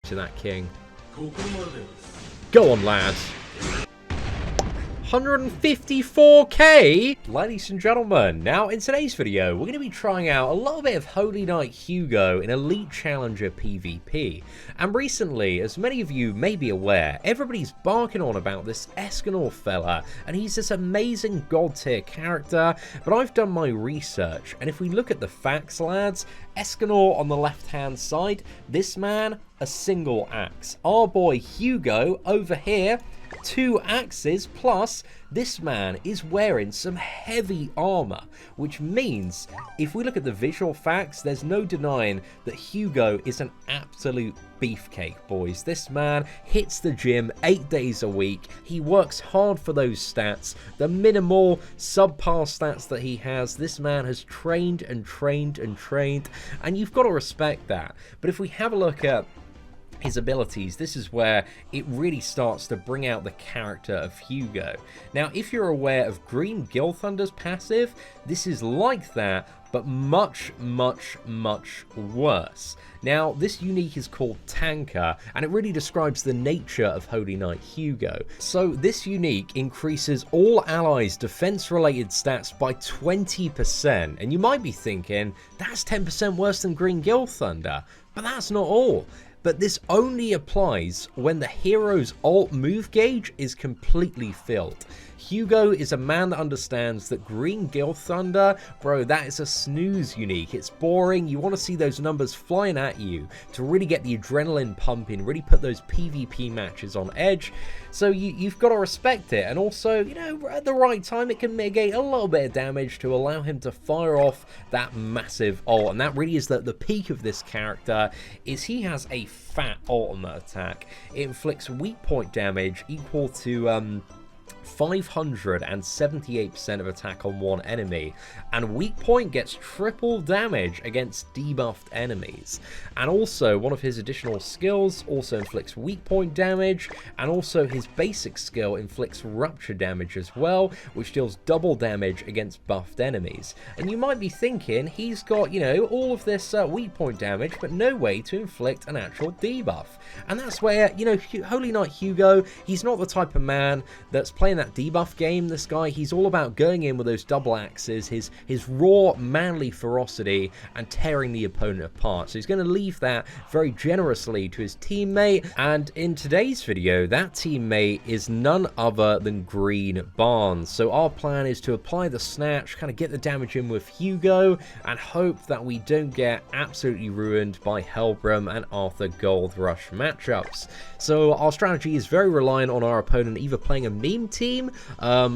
to that king. Go on, lads. 154k? Ladies and gentlemen, now in today's video, we're going to be trying out a little bit of Holy Knight Hugo in Elite Challenger PvP. And recently, as many of you may be aware, everybody's barking on about this Escanor fella, and he's this amazing god tier character, but I've done my research, and if we look at the facts, lads, Escanor on the left-hand side, this man, a single axe. Our boy Hugo over here, 2 axes, plus this man is wearing some heavy armor, which means if we look at the visual facts, there's no denying that Hugo is an absolute beefcake, boys. This man hits the gym 8 days a week. He works hard for those stats, the minimal subpar stats that he has. This man has trained and trained and trained, and you've got to respect that. But if we have a look at his abilities, this is where it really starts to bring out the character of Hugo. Now, if you're aware of Green Gill Thunder's passive, this is like that, but much, much, much worse. Now, this unique is called Tanker, and it really describes the nature of Holy Knight Hugo. So, this unique increases all allies' defense-related stats by 20%, and you might be thinking, that's 10% worse than Green Gill Thunder, but that's not all. But this only applies when the hero's ult move gauge is completely filled. Hugo is a man that understands that Green Gill Thunder, bro, that is a snooze unique. It's boring. You want to see those numbers flying at you to really get the adrenaline pumping, really put those PvP matches on edge. So you've got to respect it. And also, you know, at the right time, it can mitigate a little bit of damage to allow him to fire off that massive ult. And that really is the peak of this character, is he has a fat ultimate attack. It inflicts weak point damage equal to 578% of attack on one enemy, and weak point gets triple damage against debuffed enemies. And also, one of his additional skills also inflicts weak point damage, and also his basic skill inflicts rupture damage as well, which deals double damage against buffed enemies. And you might be thinking, he's got, you know, all of this weak point damage, but no way to inflict an actual debuff. And that's where, you know, Holy Knight Hugo, he's not the type of man that's playing that debuff game. This guy, he's all about going in with those double axes, his raw manly ferocity, and tearing the opponent apart. So he's going to leave that very generously to his teammate, and in today's video, that teammate is none other than Green Barnes. So our plan is to apply the snatch, kind of get the damage in with Hugo, and hope that we don't get absolutely ruined by Helbram and Arthur Gold Rush matchups. So our strategy is very reliant on our opponent either playing a meme team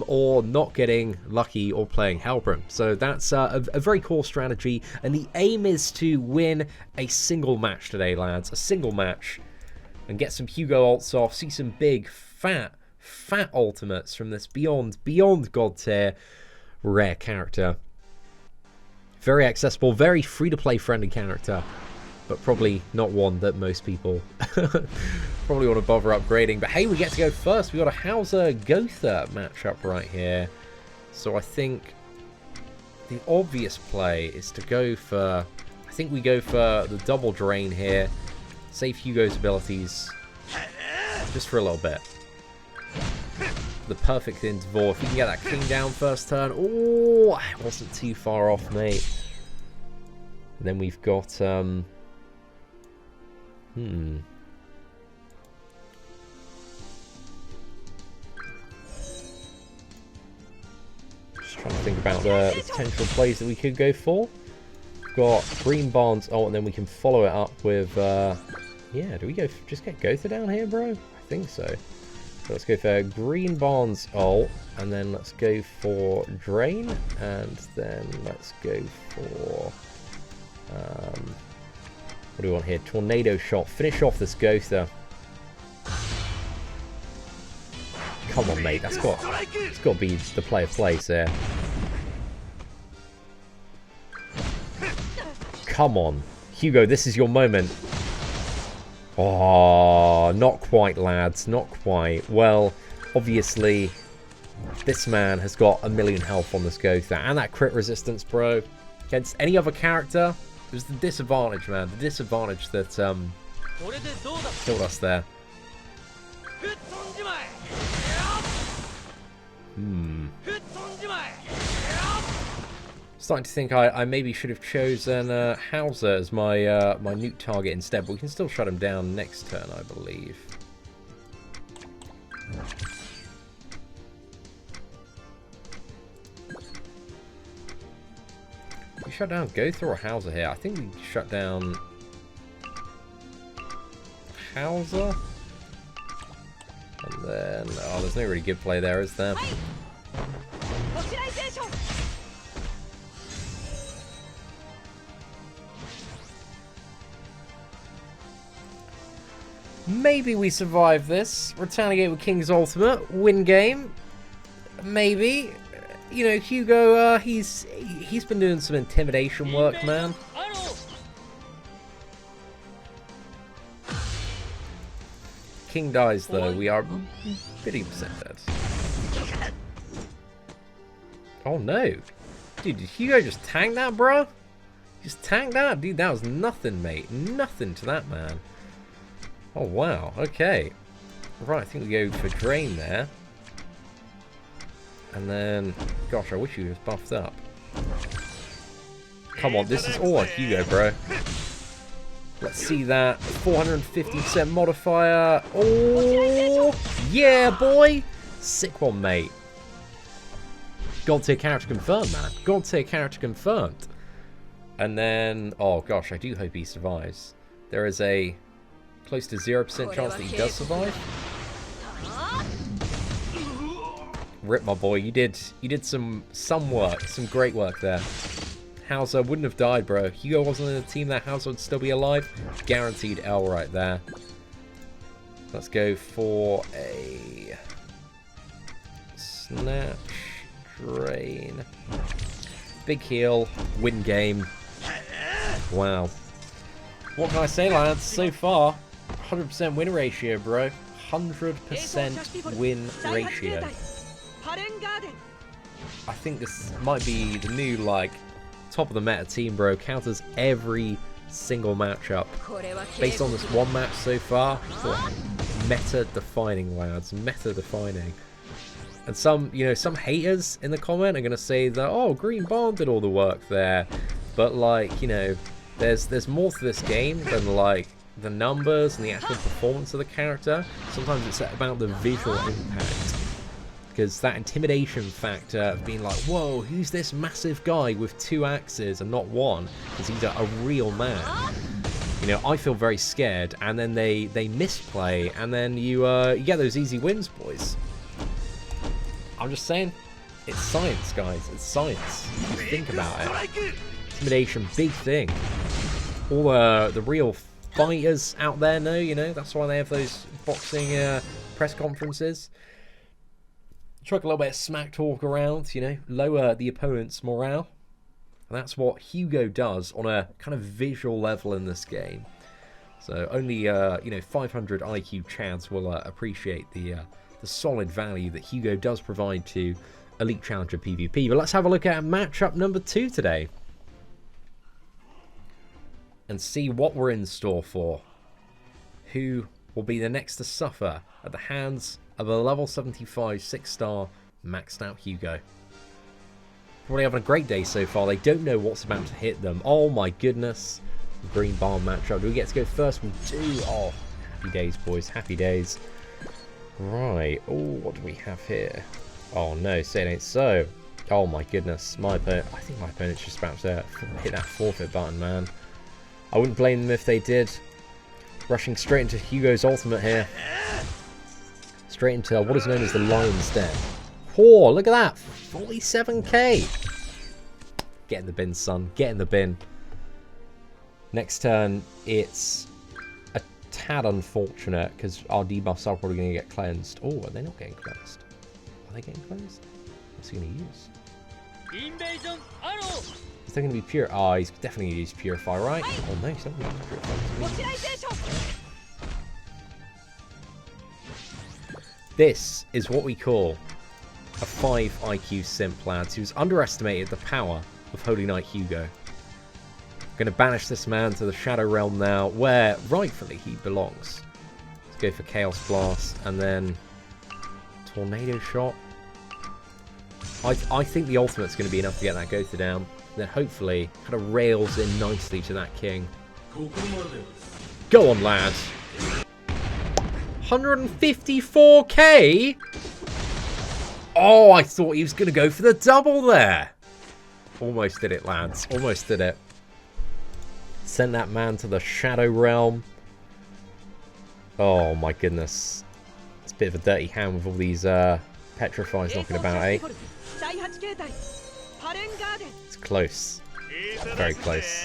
or not getting lucky or playing Helbram. So that's a very cool strategy, and the aim is to win a single match today, lads. A single match, and get some Hugo ults off, see some big fat ultimates from this beyond god tier rare character. Very accessible, very free to play friendly character, but probably not one that most people probably want to bother upgrading. But hey, we get to go first. We got a Hauser Gotha matchup right here. So I think the obvious play is to go for, I think we go for the double drain here. Save Hugo's abilities just for a little bit. The perfect interval. If we can get that king down first turn. Oh, it wasn't too far off, mate. And then we've got just trying to think about the potential plays that we could go for. We've got Green Barnes ult, and then we can follow it up with yeah, do we go just get Gotha down here, bro? I think so. So let's go for Green Barnes ult, and then let's go for Drain, and then let's go for what do we want here? Tornado Shot. Finish off this Gotha. Come on, mate. It's got to be the play of place here. Come on. Hugo, this is your moment. Oh, not quite, lads. Not quite. Well, obviously, this man has got 1,000,000 health on this Gotha. And that crit resistance, bro. Against any other character, it was the disadvantage, man. The disadvantage that Killed us there. Starting to think I maybe should have chosen Hauser as my my nuke target instead, but we can still shut him down next turn, I believe. We shut down Gotha or Hauser here? I think we shut down Hauser. And then, oh, there's no really good play there, is there? Maybe we survive this. Retaliate with King's Ultimate. Win game. Maybe. You know, Hugo, he's been doing some intimidation work, man. King dies, though. We are 50% dead. Oh, no. Dude, did Hugo just tank that, bro? Just tank that? Dude, that was nothing, mate. Nothing to that man. Oh, wow. Okay. Right, I think we go for Drain there. And then... Gosh, I wish he was buffed up. Come on, this is all on Hugo, bro. Let's see that. 450% modifier. Oh, yeah, boy. Sick one, mate. God tier character confirmed, man. God tier character confirmed. And then... Oh, gosh, I do hope he survives. There is a... close to 0% chance that he does survive. Rip, my boy, you did some work, some great work there. Hauser wouldn't have died, bro. Hugo wasn't in the team, that Hauser would still be alive. Guaranteed L right there. Let's go for a snatch, drain, big heal, win game. Wow. What can I say, lads? So far, 100% win ratio, bro. 100% win ratio. I think this might be the new, like, top of the meta team, bro. Counters every single matchup. Based on this one match so far, meta-defining, lads. Meta-defining. And some, you know, some haters in the comment are going to say that, oh, Green Barn did all the work there. But, like, you know... There's more to this game than, like, the numbers and the actual performance of the character. Sometimes it's about the visual impact. Because that intimidation factor of being like, whoa, who's this massive guy with 2 axes and not 1? Because he's a real man. You know, I feel very scared, and then they misplay, and then you get those easy wins, boys. I'm just saying, it's science, guys. It's science. Think about it. Intimidation, big thing. All the real fighters out there know, you know, that's why they have those boxing press conferences. Chuck a little bit of smack talk around, you know, lower the opponent's morale. And that's what Hugo does on a kind of visual level in this game. So only, you know, 500 IQ Chads will appreciate the solid value that Hugo does provide to Elite Challenger PvP. But let's have a look at matchup number 2 today. And see what we're in store for. Who will be the next to suffer at the hands of a level 75 6-star maxed out Hugo. Probably having a great day so far. They don't know what's about to hit them. Oh my goodness. Green Barn matchup. Do we get to go first? We do. Oh, happy days, boys. Happy days. Right. Oh, what do we have here? Oh no, say it ain't so. Oh my goodness. My opponent. I think my opponent's just about to hit that forfeit button, man. I wouldn't blame them if they did. Rushing straight into Hugo's ultimate here. Straight into what is known as the Lion's Den. Oh, look at that. 47k. Get in the bin, son. Get in the bin. Next turn, it's a tad unfortunate because our debuffs are probably going to get cleansed. Oh, are they not getting cleansed? Are they getting cleansed? What's he going to use? Invasion arrow. Is there going to be pure? Oh, he's definitely going to use Purify, right? Oh no, he's not going to use Purify. This is what we call a 5 IQ simp, lads, who's underestimated the power of Holy Knight Hugo. Going to banish this man to the Shadow Realm now, where rightfully he belongs. Let's go for Chaos Blast and then Tornado Shot. I think the ultimate's going to be enough to get that Gotha down. Then hopefully kind of rails in nicely to that king. Go on, lads. 154k? Oh, I thought he was going to go for the double there. Almost did it, lads. Almost did it. Send that man to the Shadow Realm. Oh, my goodness. It's a bit of a dirty hand with all these petrifies knocking about, eh? It's close. Very close.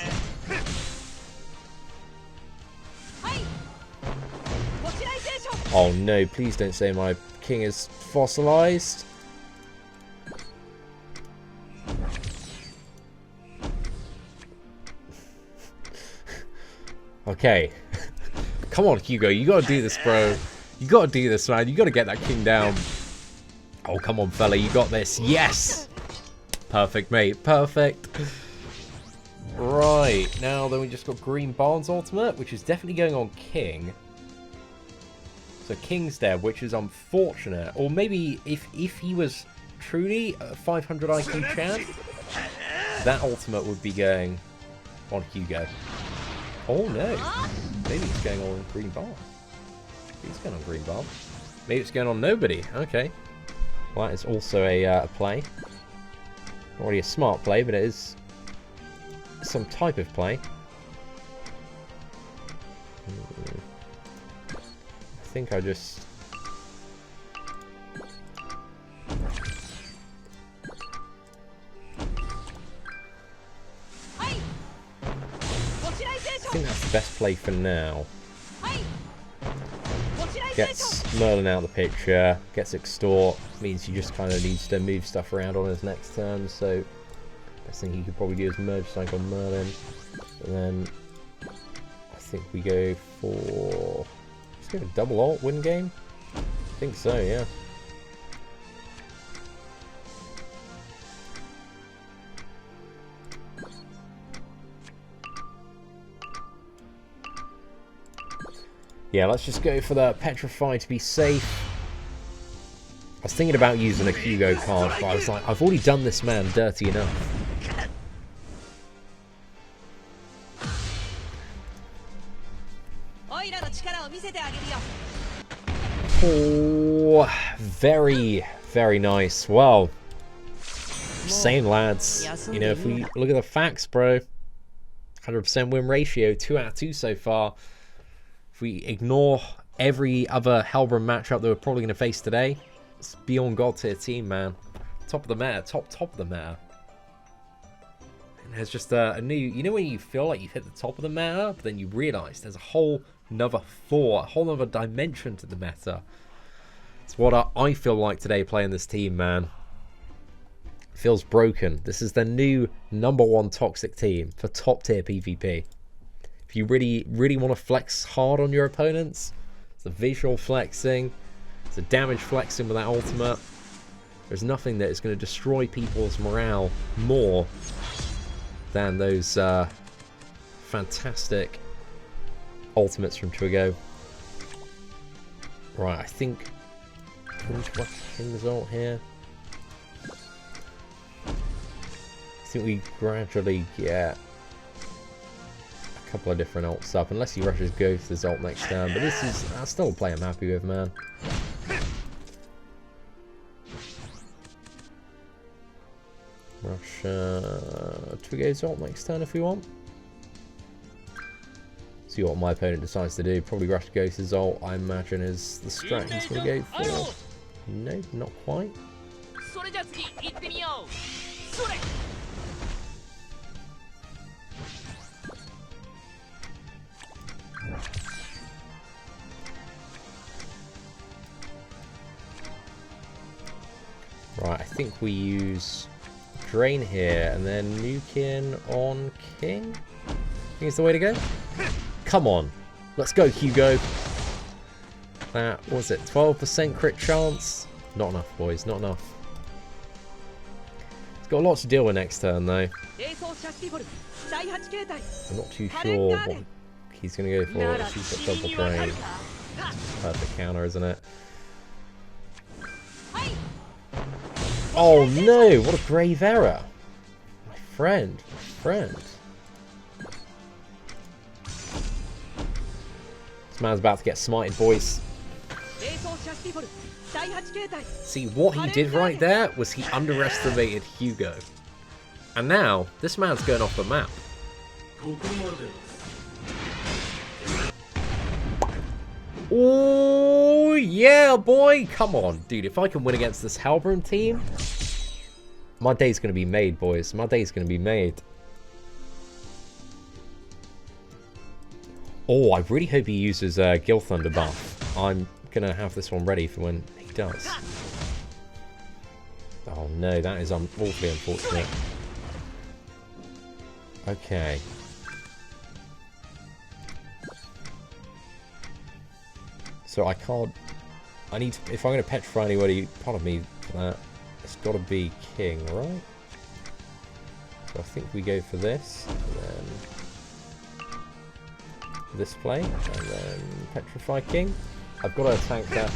Oh no, please don't say my king is fossilized. Okay. Come on, Hugo, you gotta do this, bro. You gotta do this, man. You gotta get that king down. Oh, come on, fella, you got this. Yes! Perfect, mate. Perfect. Right, now then we just got Green Barnes ultimate, which is definitely going on king. So king's dead, which is unfortunate. Or maybe if he was truly a 500 IQ champ, that ultimate would be going on Hugo. Oh no, maybe it's going on Green Barnes. He's going on Green Barnes. Maybe it's going on nobody. Okay. Well, that is also a play. Not really a smart play, but it is some type of play. I think I just... I think that's the best play for now. Gets Merlin out of the picture, gets Extort, means he just kind of needs to move stuff around on his next turn, so best thing he could probably do is merge Psych on Merlin. And then I think we go for... Let's go for double ult, win game? I think so, yeah. Yeah, let's just go for the Petrify to be safe. I was thinking about using a Hugo card, but I was like, I've already done this man dirty enough. Oh, very, very nice. Well, same lads. You know, if we look at the facts, bro, 100% win ratio, 2 out of 2 so far. If we ignore every other Hellbrim matchup that we're probably going to face today, it's beyond God tier team, man. Top of the meta, top of the meta. And there's just a new, you know when you feel like you've hit the top of the meta, but then you realise there's a whole nother floor, a whole nother dimension to the meta. It's what I feel like today playing this team, man. It feels broken. This is the new #1 toxic team for top tier PvP. If you really want to flex hard on your opponents, it's the visual flexing, it's the damage flexing with that ultimate. There's nothing that is going to destroy people's morale more than those fantastic ultimates from Hugo. Right, I think King's ult here. I think we gradually get a couple of different ults up, unless he rushes Ghost ult next turn. But this is still a play I'm happy with, man. Rush Hugo's ult next turn if we want. See what my opponent decides to do. Probably rush Ghost's ult, I imagine, is the strat he's going to go for. No, not quite. Right, I think we use Drain here and then nuke in on King. I think it's the way to go. Come on, let's go, Hugo. That was it, 12% crit chance. Not enough, boys, not enough. Got a lot to deal with next turn, though. I'm not too sure what he's going to go for. He's got double drain. Perfect counter, isn't it? Oh no! What a grave error! My friend. This man's about to get smited, boys. See, what he did right there was he underestimated Hugo. And now, this man's going off the map. Oh, yeah, boy! Come on, dude. If I can win against this Halbram team, my day's going to be made, boys. My day's going to be made. Oh, I really hope he uses Gil Thunder buff. I'm going to have this one ready for when he does. Oh, no. That is awfully unfortunate. Okay. So I can't... I need to... If I'm going to petrify anybody, pardon me for that, it's got to be King, right? So I think we go for this, and then this play, and then petrify King. I've got to attack that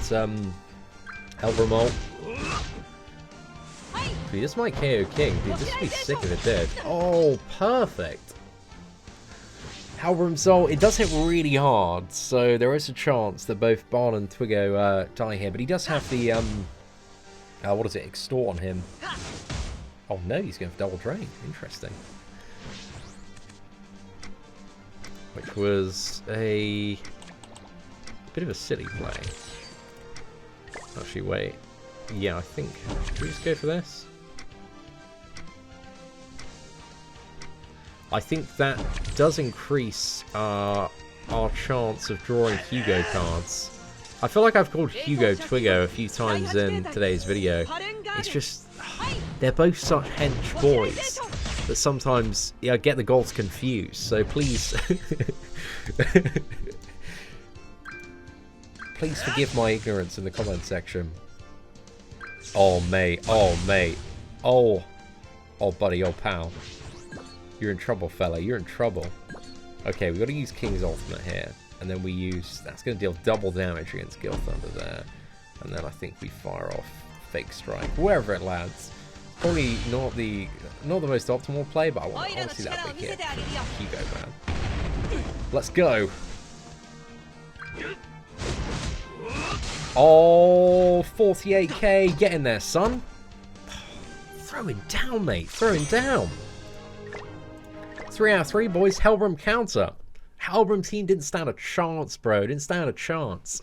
Halbram ult. Dude, this might KO King. Dude, this would be sick if it did. Oh, perfect. Halbram's ult, it does hit really hard, so there is a chance that both Barn and Twigo die here, but he does have the, what is it, Extort on him. Oh no, he's going for double drain. Interesting. Which was a bit of a silly play. Actually, wait. Yeah, I think... Should we just go for this? I think that does increase our chance of drawing Hugo cards. I feel like I've called Hugo Twigo a few times in today's video. It's just... They're both such hench boys that sometimes I get the goals confused. So please... please forgive my ignorance in the comment section. Oh, mate. Oh, mate. Oh. Oh, buddy. Oh, pal. You're in trouble, fella. You're in trouble. Okay, we've got to use King's Ultimate here. And then we use... That's going to deal double damage against Gil Thunder there. And then I think we fire off Fake Strike. Wherever it lands. Probably not the most optimal play, but I want to see that big hit. Hugo, man. Let's go. Oh, 48k. Get in there, son. Throw him down, mate. Throw him down. 3 out of 3, boys. Halbram counter. Halbram team didn't stand a chance, bro. Didn't stand a chance.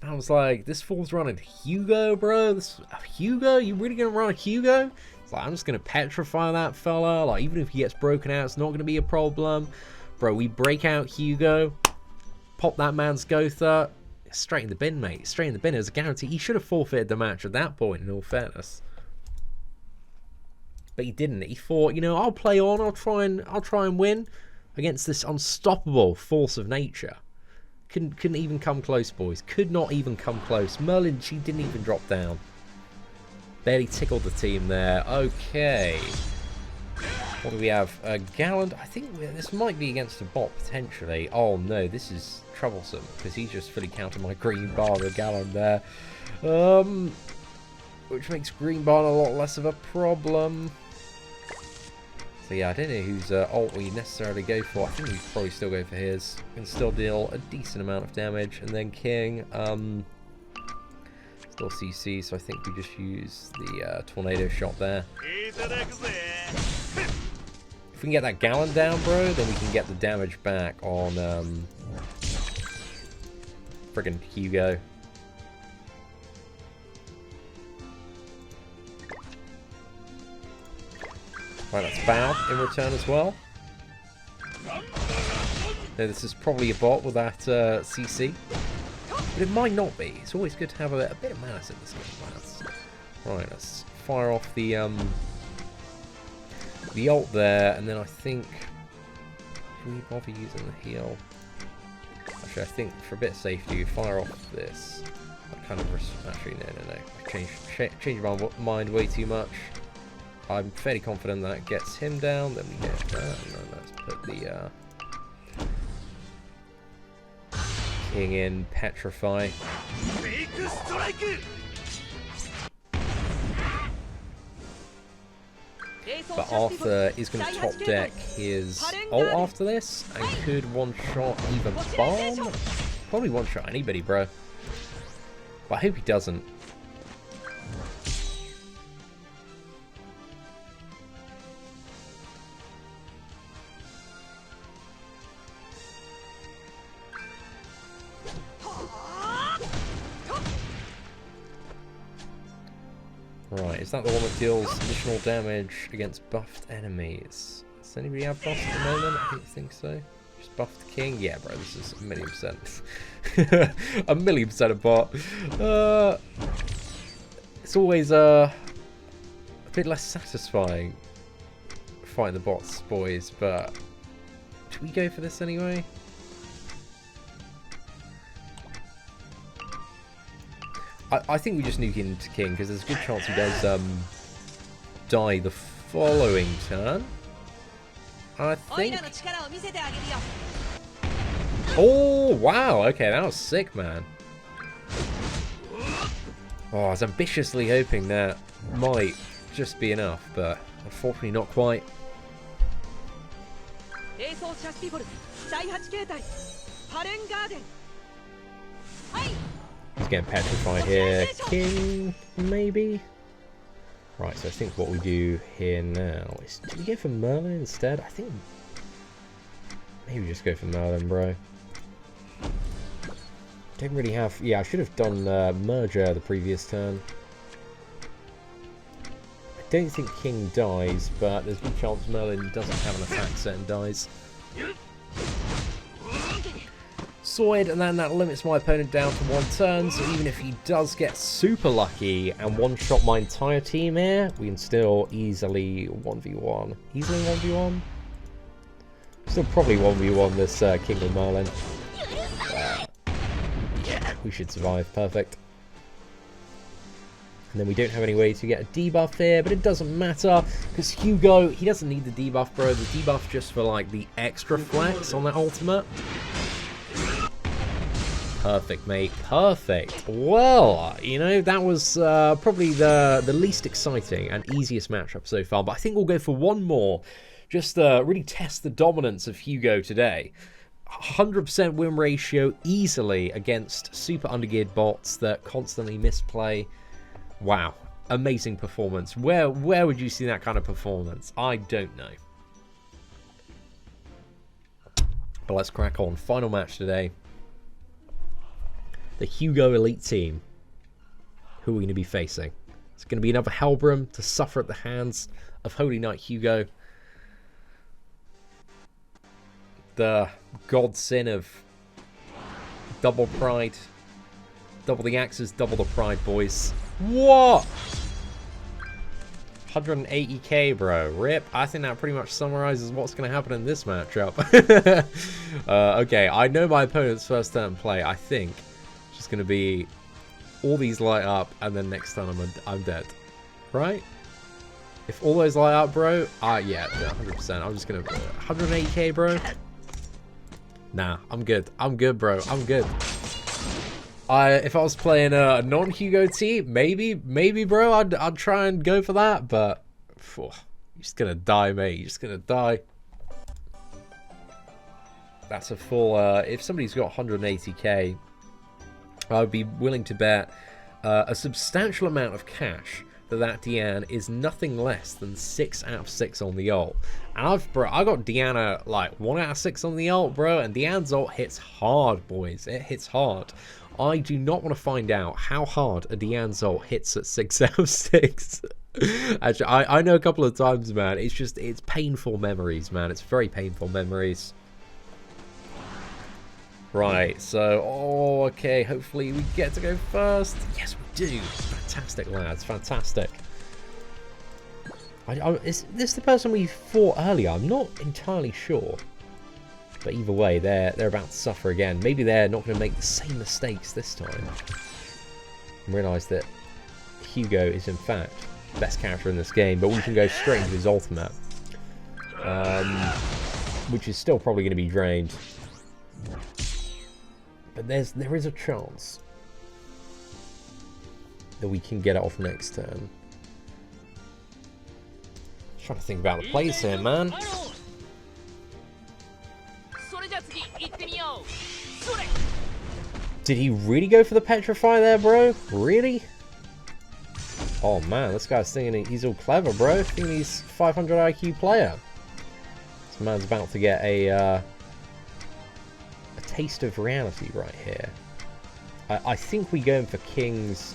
And I was like, this fool's running Hugo, bro. Hugo? You really gonna run a Hugo? It's like, I'm just gonna petrify that fella. Like, even if he gets broken out, it's not gonna be a problem. Bro, we break out Hugo. Pop that man's Gotha. Straight in the bin, mate. Straight in the bin. It was a guarantee. He should have forfeited the match at that point, in all fairness. But he didn't. He thought, you know, I'll play on. I'll try and win against this unstoppable force of nature. Couldn't even come close, boys. Could not even come close. Merlin, she didn't even drop down. Barely tickled the team there. Okay. What do we have? Gallant. I think this might be against a bot, potentially. Oh, no. This is troublesome, because he just fully countered my green bar with Gallant there. Which makes green bar a lot less of a problem. So yeah, I don't know whose ult we necessarily go for. I think we probably still go for his. Can still deal a decent amount of damage. And then King, still CC, so I think we just use the tornado shot there. If we can get that Gallant down, bro, then we can get the damage back on friggin' Hugo. Right, that's bow in return as well. So this is probably a bot with that CC. But it might not be. It's always good to have a bit of malice in this game, lads. Right, let's fire off the ult there, and then I think... Can we bother using the heal? Actually, I think for a bit of safety, we fire off this. I kind of... Actually, no. I changed my mind way too much. I'm fairly confident that gets him down. Then we get that, and then let's put the king in, petrify. But Arthur is going to top deck his ult after this and could one-shot either Bomb. Probably one-shot anybody, bro. But I hope he doesn't. Right, is that the one that deals additional damage against buffed enemies? Does anybody have buffs at the moment? I don't think so. Just buffed king? Yeah, bro, this is 1,000,000%. 1,000,000% a bot. It's always a bit less satisfying fighting the bots, boys, but should we go for this anyway? I think we just nuke into king because there's a good chance he does die the following turn. I think. Oh wow! Okay, that was sick, man. Oh, I was ambitiously hoping that might just be enough, but unfortunately not quite. He's getting petrified here. King, maybe? Right, so I think what we do here now is... Do we go for Merlin instead? I think... Maybe just go for Merlin, bro. Don't really have... Yeah, I should have done Merger the previous turn. I don't think King dies, but there's a good chance Merlin doesn't have an attack set and dies. Sword, and then that limits my opponent down to 1 turn, so even if he does get super lucky and one-shot my entire team here, we can still easily 1v1. Easily 1v1? Still probably 1v1 this King of Merlin. Yeah, we should survive. Perfect. And then we don't have any way to get a debuff here, but it doesn't matter, because Hugo, he doesn't need the debuff, bro. The debuff just for, like, the extra flex on that ultimate. Perfect, mate. Perfect. Well, you know, that was probably the least exciting and easiest matchup so far. But I think we'll go for one more. Just really test the dominance of Hugo today. 100% win ratio easily against super undergeared bots that constantly misplay. Wow. Amazing performance. Where would you see that kind of performance? I don't know. But let's crack on. Final match today. The Hugo Elite team. Who are we going to be facing? It's going to be another Helbram to suffer at the hands of Holy Knight Hugo. The god sin of double pride. Double the axes, double the pride, boys. What? 180k, bro. Rip. I think that pretty much summarizes what's going to happen in this matchup. Okay, I know my opponent's first turn play, I think. It's going to be all these light up, and then next turn I'm dead. Right? If all those light up, bro, yeah, 100%. I'm just going to 180k, bro. Nah, I'm good. I'm good, bro. I'm good. If I was playing a non-Hugo team, maybe, bro, I'd try and go for that, but you're just going to die, mate. You're just going to die. That's a full, if somebody's got 180k, I would be willing to bet a substantial amount of cash that Diane is nothing less than 6 out of 6 on the ult. And I got Diana like 1 out of 6 on the ult, bro, and Diane's ult hits hard, boys. It hits hard. I do not want to find out how hard a Diane's ult hits at 6 out of 6. Actually, I know a couple of times, man. It's painful memories, man. It's very painful memories. Right, so, okay, hopefully we get to go first. Yes, we do. Fantastic, lads, fantastic. Is this the person we fought earlier? I'm not entirely sure. But either way, they're about to suffer again. Maybe they're not going to make the same mistakes this time. And realise that Hugo is, in fact, best character in this game, but we can go straight into his ultimate. Which is still probably going to be drained. But there is a chance that we can get it off next turn. Trying to think about the plays here, man. Did he really go for the petrify there, bro? Really? Oh man, this guy's thinking he's all clever, bro. Thinking he's 500 IQ player. This man's about to get a taste of reality right here. I think we go in for King's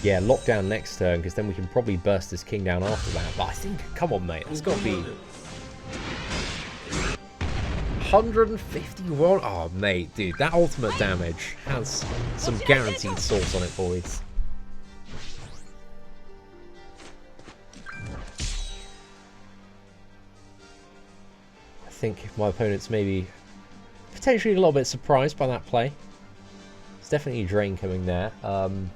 yeah, lockdown next turn, because then we can probably burst this king down after that. But I think, come on, mate, it's got to be 151. Oh, mate, dude, that ultimate damage has some guaranteed sauce on it, boys. I think my opponent's maybe potentially a little bit surprised by that play. There's definitely a drain coming there. Then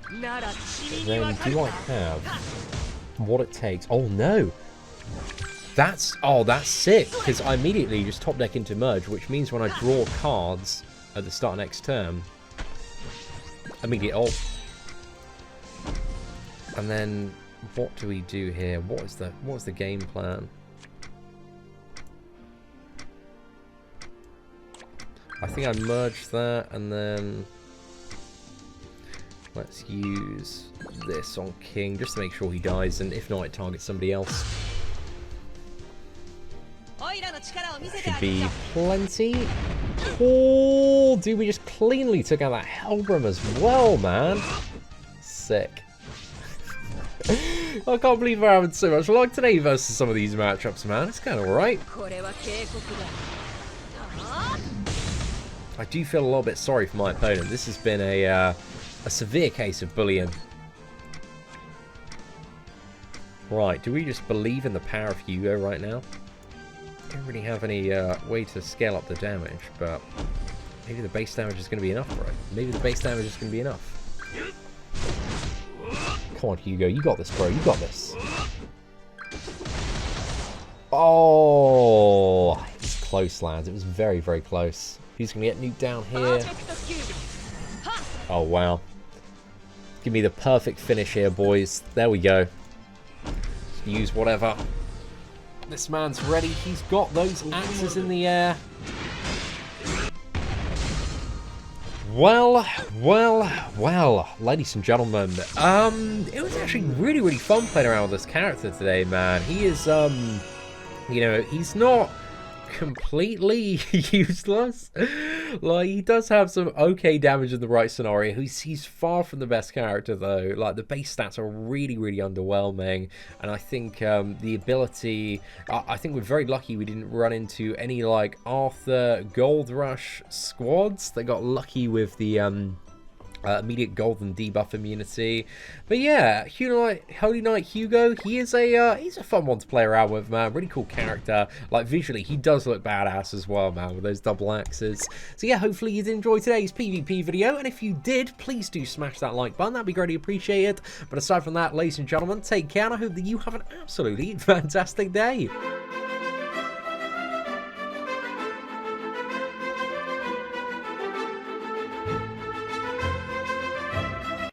do I have what it takes? Oh no! That's sick, because I immediately just top deck into merge, which means when I draw cards at the start of next turn, immediate ult. And then what do we do here? What's the game plan? I think I merge that, and then let's use this on King just to make sure he dies, and if not, it targets somebody else. Should be plenty. Oh, dude, we just cleanly took out that Hellbrim as well, man. Sick. I can't believe we're having so much luck today versus some of these matchups, man. It's kind of alright. I do feel a little bit sorry for my opponent. This has been a severe case of bullying. Right, do we just believe in the power of Hugo right now? Don't really have any way to scale up the damage, but maybe the base damage is going to be enough, bro. Maybe the base damage is going to be enough. Come on, Hugo, you got this, bro. You got this. Oh, it's close, lads. It was very, very close. He's going to get nuked down here. Oh, wow. Give me the perfect finish here, boys. There we go. Use whatever. This man's ready. He's got those axes in the air. Well, ladies and gentlemen, it was actually really, really fun playing around with this character today, man. He is, you know, he's not completely useless. Like, he does have some okay damage in the right scenario. He's far from the best character, though. Like, the base stats are really, really underwhelming, and I think the ability, I think we're very lucky we didn't run into any, like, Arthur Gold Rush squads that got lucky with the immediate golden debuff immunity. But yeah, Holy Knight Hugo, he's a fun one to play around with, man. Really cool character. Like, visually, he does look badass as well, man, with those double axes. So yeah, hopefully you did enjoy today's PvP video, and if you did, please do smash that like button. That'd be greatly appreciated. But aside from that, ladies and gentlemen, take care, and I hope that you have an absolutely fantastic day.